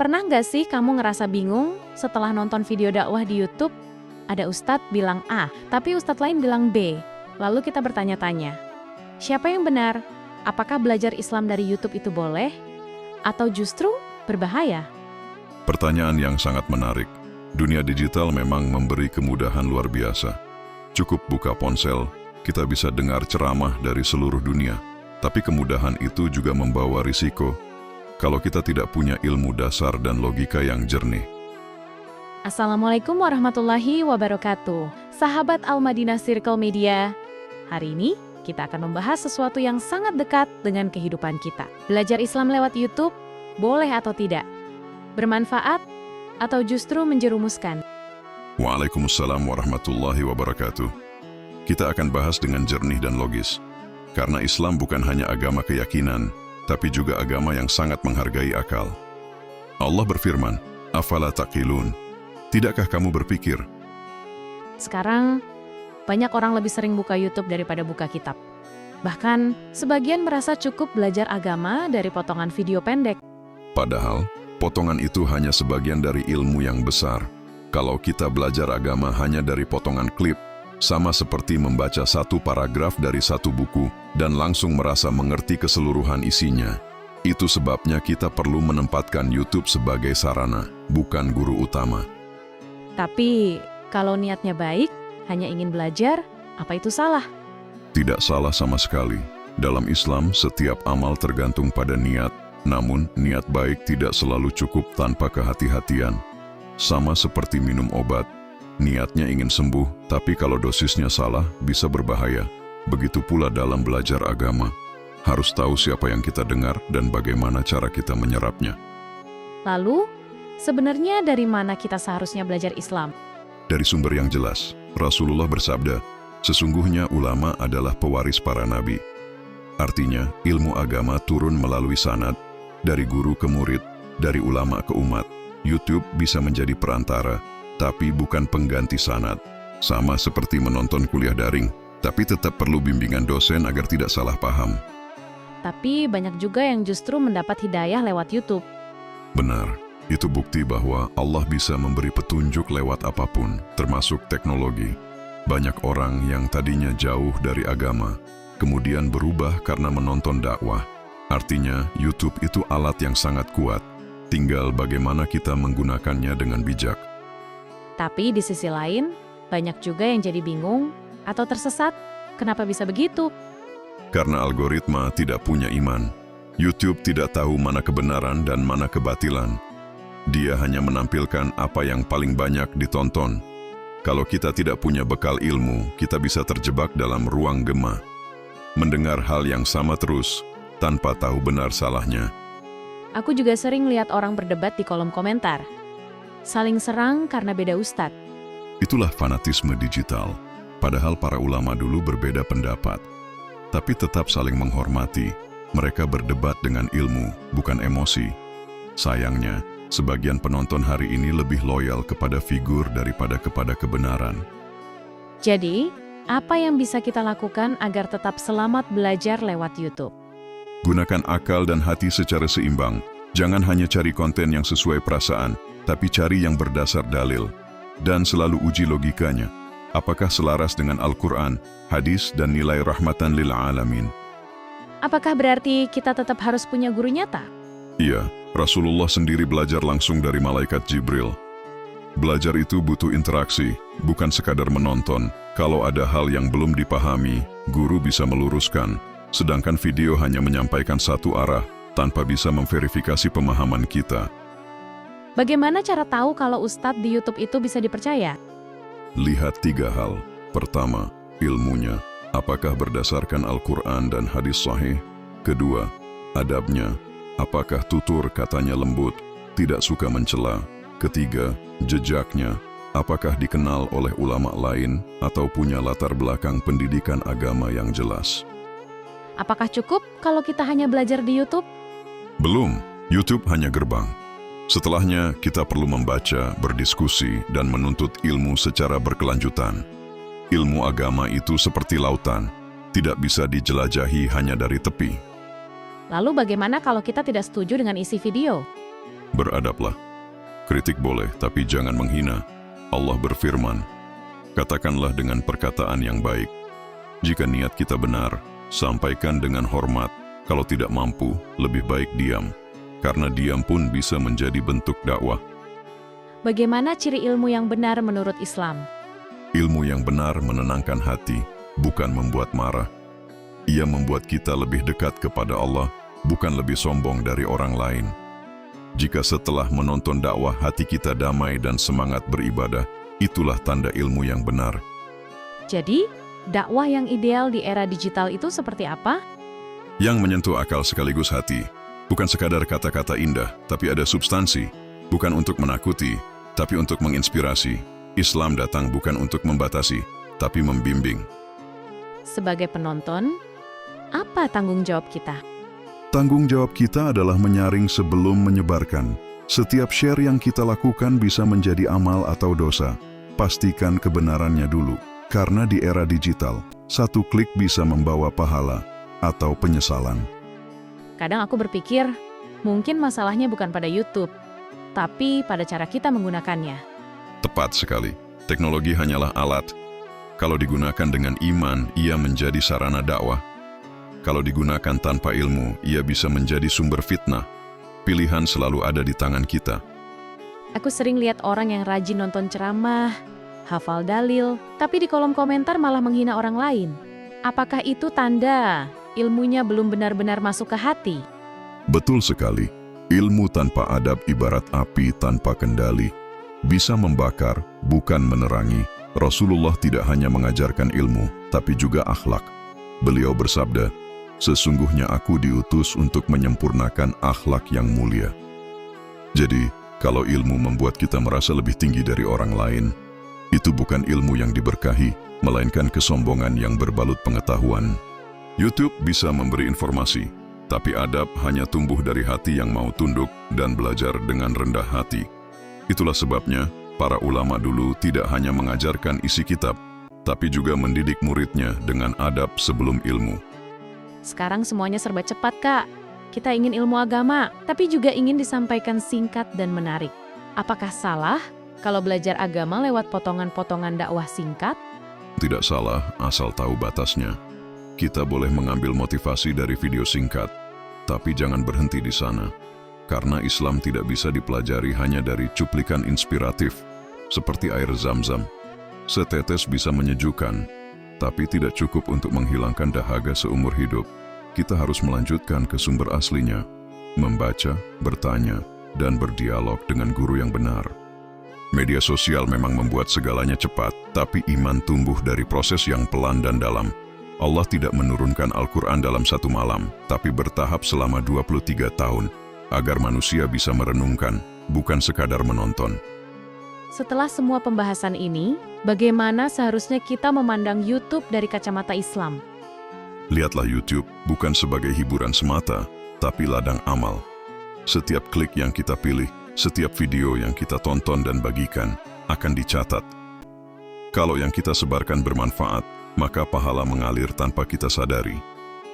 Pernah nggak sih kamu ngerasa bingung setelah nonton video dakwah di YouTube? Ada ustadz bilang A, tapi ustadz lain bilang B. Lalu kita bertanya-tanya, siapa yang benar? Apakah belajar Islam dari YouTube itu boleh? Atau justru berbahaya? Pertanyaan yang sangat menarik. Dunia digital memang memberi kemudahan luar biasa. Cukup buka ponsel, kita bisa dengar ceramah dari seluruh dunia. Tapi kemudahan itu juga membawa risiko kalau kita tidak punya ilmu dasar dan logika yang jernih. Assalamualaikum warahmatullahi wabarakatuh. Sahabat Al-Madinah Circle Media. Hari ini kita akan membahas sesuatu yang sangat dekat dengan kehidupan kita. Belajar Islam lewat YouTube, boleh atau tidak? Bermanfaat atau justru menjerumuskan? Waalaikumsalam warahmatullahi wabarakatuh. Kita akan bahas dengan jernih dan logis. Karena Islam bukan hanya agama keyakinan, tapi juga agama yang sangat menghargai akal. Allah berfirman, "Afala taqilun?" Tidakkah kamu berpikir? Sekarang, banyak orang lebih sering buka YouTube daripada buka kitab. Bahkan, sebagian merasa cukup belajar agama dari potongan video pendek. Padahal, potongan itu hanya sebagian dari ilmu yang besar. Kalau kita belajar agama hanya dari potongan klip, sama seperti membaca satu paragraf dari satu buku dan langsung merasa mengerti keseluruhan isinya. Itu sebabnya kita perlu menempatkan YouTube sebagai sarana, bukan guru utama. Tapi, kalau niatnya baik, hanya ingin belajar, apa itu salah? Tidak salah sama sekali. Dalam Islam, setiap amal tergantung pada niat, namun niat baik tidak selalu cukup tanpa kehati-hatian. Sama seperti minum obat, niatnya ingin sembuh, tapi kalau dosisnya salah, bisa berbahaya. Begitu pula dalam belajar agama. Harus tahu siapa yang kita dengar dan bagaimana cara kita menyerapnya. Lalu, sebenarnya dari mana kita seharusnya belajar Islam? Dari sumber yang jelas, Rasulullah bersabda, sesungguhnya ulama adalah pewaris para nabi. Artinya, ilmu agama turun melalui sanad, dari guru ke murid, dari ulama ke umat. YouTube bisa menjadi perantara, tapi bukan pengganti sanad. Sama seperti menonton kuliah daring, tapi tetap perlu bimbingan dosen agar tidak salah paham. Tapi banyak juga yang justru mendapat hidayah lewat YouTube. Benar, itu bukti bahwa Allah bisa memberi petunjuk lewat apapun, termasuk teknologi. Banyak orang yang tadinya jauh dari agama, kemudian berubah karena menonton dakwah. Artinya, YouTube itu alat yang sangat kuat. Tinggal bagaimana kita menggunakannya dengan bijak. Tapi di sisi lain, banyak juga yang jadi bingung atau tersesat. Kenapa bisa begitu? Karena algoritma tidak punya iman. YouTube tidak tahu mana kebenaran dan mana kebatilan. Dia hanya menampilkan apa yang paling banyak ditonton. Kalau kita tidak punya bekal ilmu, kita bisa terjebak dalam ruang gema. Mendengar hal yang sama terus, tanpa tahu benar salahnya. Aku juga sering lihat orang berdebat di kolom komentar. Saling serang karena beda ustadz. Itulah fanatisme digital. Padahal para ulama dulu berbeda pendapat. Tapi tetap saling menghormati. Mereka berdebat dengan ilmu, bukan emosi. Sayangnya, sebagian penonton hari ini lebih loyal kepada figur daripada kepada kebenaran. Jadi, apa yang bisa kita lakukan agar tetap selamat belajar lewat YouTube? Gunakan akal dan hati secara seimbang. Jangan hanya cari konten yang sesuai perasaan, tapi cari yang berdasar dalil. Dan selalu uji logikanya. Apakah selaras dengan Al-Quran, hadis, dan nilai rahmatan lil alamin? Apakah berarti kita tetap harus punya guru nyata? Iya, Rasulullah sendiri belajar langsung dari malaikat Jibril. Belajar itu butuh interaksi, bukan sekadar menonton. Kalau ada hal yang belum dipahami, guru bisa meluruskan. Sedangkan video hanya menyampaikan satu arah, tanpa bisa memverifikasi pemahaman kita. Bagaimana cara tahu kalau ustadz di YouTube itu bisa dipercaya? Lihat 3 hal. Pertama, ilmunya. Apakah berdasarkan Al-Quran dan hadis sahih? Kedua, adabnya. Apakah tutur katanya lembut, tidak suka mencela? Ketiga, jejaknya. Apakah dikenal oleh ulama lain atau punya latar belakang pendidikan agama yang jelas? Apakah cukup kalau kita hanya belajar di YouTube? Belum, YouTube hanya gerbang. Setelahnya, kita perlu membaca, berdiskusi, dan menuntut ilmu secara berkelanjutan. Ilmu agama itu seperti lautan, tidak bisa dijelajahi hanya dari tepi. Lalu bagaimana kalau kita tidak setuju dengan isi video? Beradablah. Kritik boleh, tapi jangan menghina. Allah berfirman, katakanlah dengan perkataan yang baik. Jika niat kita benar, sampaikan dengan hormat. Kalau tidak mampu, lebih baik diam. Karena diam pun bisa menjadi bentuk dakwah. Bagaimana ciri ilmu yang benar menurut Islam? Ilmu yang benar menenangkan hati, bukan membuat marah. Ia membuat kita lebih dekat kepada Allah, bukan lebih sombong dari orang lain. Jika setelah menonton dakwah hati kita damai dan semangat beribadah, itulah tanda ilmu yang benar. Jadi, dakwah yang ideal di era digital itu seperti apa? Yang menyentuh akal sekaligus hati, bukan sekadar kata-kata indah, tapi ada substansi. Bukan untuk menakuti, tapi untuk menginspirasi. Islam datang bukan untuk membatasi, tapi membimbing. Sebagai penonton, apa tanggung jawab kita? Tanggung jawab kita adalah menyaring sebelum menyebarkan. Setiap share yang kita lakukan bisa menjadi amal atau dosa. Pastikan kebenarannya dulu, karena di era digital, satu klik bisa membawa pahala atau penyesalan. Kadang aku berpikir, mungkin masalahnya bukan pada YouTube, tapi pada cara kita menggunakannya. Tepat sekali, teknologi hanyalah alat. Kalau digunakan dengan iman, ia menjadi sarana dakwah. Kalau digunakan tanpa ilmu, ia bisa menjadi sumber fitnah. Pilihan selalu ada di tangan kita. Aku sering lihat orang yang rajin nonton ceramah, hafal dalil, tapi di kolom komentar malah menghina orang lain. Apakah itu tanda ilmunya belum benar-benar masuk ke hati? Betul sekali. Ilmu tanpa adab ibarat api tanpa kendali. Bisa membakar, bukan menerangi. Rasulullah tidak hanya mengajarkan ilmu, tapi juga akhlak. Beliau bersabda, sesungguhnya aku diutus untuk menyempurnakan akhlak yang mulia. Jadi, kalau ilmu membuat kita merasa lebih tinggi dari orang lain, itu bukan ilmu yang diberkahi, melainkan kesombongan yang berbalut pengetahuan. YouTube bisa memberi informasi, tapi adab hanya tumbuh dari hati yang mau tunduk dan belajar dengan rendah hati. Itulah sebabnya, para ulama dulu tidak hanya mengajarkan isi kitab, tapi juga mendidik muridnya dengan adab sebelum ilmu. Sekarang semuanya serba cepat, Kak. Kita ingin ilmu agama, tapi juga ingin disampaikan singkat dan menarik. Apakah salah kalau belajar agama lewat potongan-potongan dakwah singkat? Tidak salah, asal tahu batasnya. Kita boleh mengambil motivasi dari video singkat, tapi jangan berhenti di sana. Karena Islam tidak bisa dipelajari hanya dari cuplikan inspiratif, seperti air zam-zam. Setetes bisa menyejukkan, tapi tidak cukup untuk menghilangkan dahaga seumur hidup. Kita harus melanjutkan ke sumber aslinya, membaca, bertanya, dan berdialog dengan guru yang benar. Media sosial memang membuat segalanya cepat, tapi iman tumbuh dari proses yang pelan dan dalam. Allah tidak menurunkan Al-Quran dalam satu malam, tapi bertahap selama 23 tahun, agar manusia bisa merenungkan, bukan sekadar menonton. Setelah semua pembahasan ini, bagaimana seharusnya kita memandang YouTube dari kacamata Islam? Lihatlah YouTube bukan sebagai hiburan semata, tapi ladang amal. Setiap klik yang kita pilih, setiap video yang kita tonton dan bagikan, akan dicatat. Kalau yang kita sebarkan bermanfaat, maka pahala mengalir tanpa kita sadari.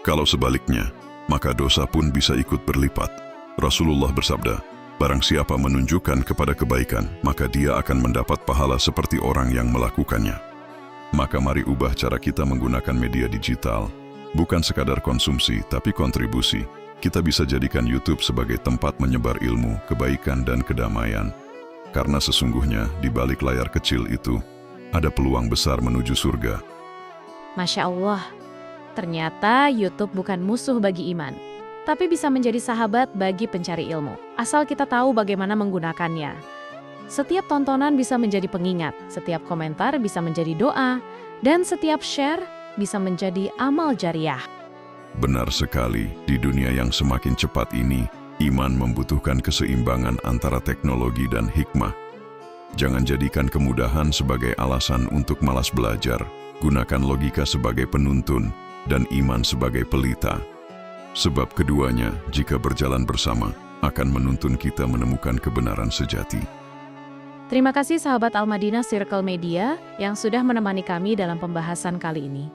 Kalau sebaliknya, maka dosa pun bisa ikut berlipat. Rasulullah bersabda, barang siapa menunjukkan kepada kebaikan, maka dia akan mendapat pahala seperti orang yang melakukannya. Maka mari ubah cara kita menggunakan media digital. Bukan sekadar konsumsi, tapi kontribusi. Kita bisa jadikan YouTube sebagai tempat menyebar ilmu, kebaikan, dan kedamaian. Karena sesungguhnya di balik layar kecil itu, ada peluang besar menuju surga. Masya Allah, ternyata YouTube bukan musuh bagi iman, tapi bisa menjadi sahabat bagi pencari ilmu, asal kita tahu bagaimana menggunakannya. Setiap tontonan bisa menjadi pengingat, setiap komentar bisa menjadi doa, dan setiap share bisa menjadi amal jariah. Benar sekali, di dunia yang semakin cepat ini, iman membutuhkan keseimbangan antara teknologi dan hikmah. Jangan jadikan kemudahan sebagai alasan untuk malas belajar, gunakan logika sebagai penuntun, dan iman sebagai pelita. Sebab keduanya, jika berjalan bersama, akan menuntun kita menemukan kebenaran sejati. Terima kasih sahabat Al-Madinah Circle Media yang sudah menemani kami dalam pembahasan kali ini.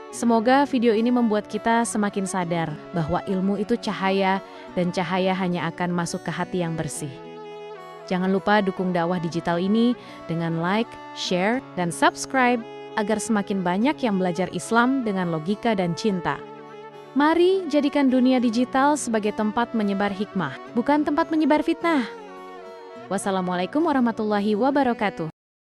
Semoga video ini membuat kita semakin sadar bahwa ilmu itu cahaya dan cahaya hanya akan masuk ke hati yang bersih. Jangan lupa dukung dakwah digital ini dengan like, share, dan subscribe agar semakin banyak yang belajar Islam dengan logika dan cinta. Mari jadikan dunia digital sebagai tempat menyebar hikmah, bukan tempat menyebar fitnah. Wassalamualaikum warahmatullahi wabarakatuh.